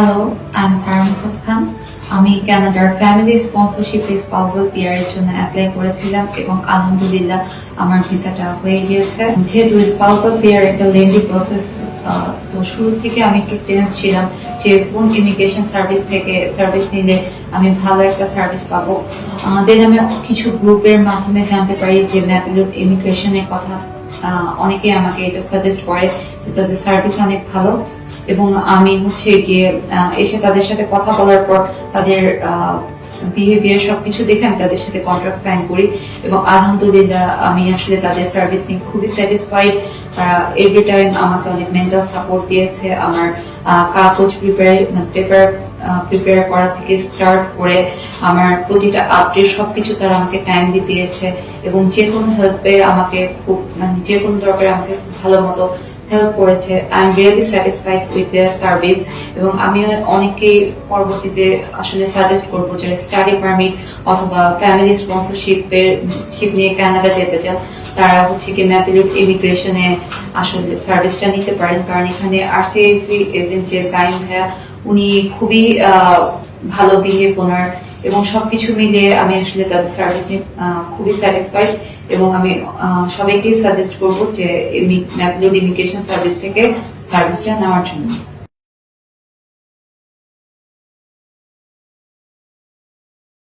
Hello, I am সারা মুসাদ খান। আমি কানাডার family sponsorship spousal PR এর জন্য অ্যাপ্লাই করেছিলাম এবং আলহামদুলিল্লাহ আমার ভিসাটা হয়ে গিয়েছে। যেহেতু স্পাউজাল পিআর একটা লেন্দি প্রসেস, তো শুরু থেকে আমি একটু টেন্স ছিলাম যে কোন ইমিগ্রেশন সার্ভিস থেকে সার্ভিস নিলে আমি ভালো একটা সার্ভিস পাবো। দেন আমি কিছু গ্রুপের মাধ্যমে জানতে পারি যে ম্যাপিলুট ইমিগ্রেশনের কথা। অনেকে আমাকে এটা সাজেস্ট করে যে তাদের সার্ভিস অনেক ভালো, এবং আমি গিয়ে এসে তাদের সাথে কথা বলার পর তাদের বিহেভিয়ার সবকিছু দেখে আমি তাদের সাথে কন্ট্রাক্ট সাইন করি এবং আলহামদুলিল্লাহ আমি আসলে তাদের সার্ভিস নিয়ে খুবই স্যাটিসফাইড। তারা এভরি টাইম আমাকে অনেক মেন্টাল সাপোর্ট দিয়েছে। আমার কাগজ প্রিপেয়ার করা থেকে স্টার্ট করে আমার প্রতিটা আপডেট সবকিছু তারা আমাকে টাইমলি দিয়েছে এবং যে কোনো হেল্পে আমাকে খুব যে কোনো দরকারে আমাকে খুব ভালো মতো হেল্প করেছে। I am really satisfied with their service এবং আমি অনেকেই পরবর্তীতে আসলে সাজেস্ট করবো যে স্টাডি পারমিট অথবা ফ্যামিলি স্পন্সরশিপ নিয়ে কানাডা যেতে চান, তারা কি ম্যাপিলুট ইমিগ্রেশনে আসলে সার্ভিসটা নিতে পারেন। কারণ এখানে আরসিআইসি এজেন্ট যে জাইম ভাইয়া, উনি খুবই ভালো বিহেভ ওনার, এবং সবকিছু মিলিয়ে আমি আসলে তাদের সার্ভিস নিয়ে খুবই স্যাটিসফাইড এবং আমি সবাইকে সাজেস্ট করবো যে ম্যাপিলুট ইমিগ্রেশন সার্ভিস থেকে সার্ভিসটা নেওয়ার জন্য।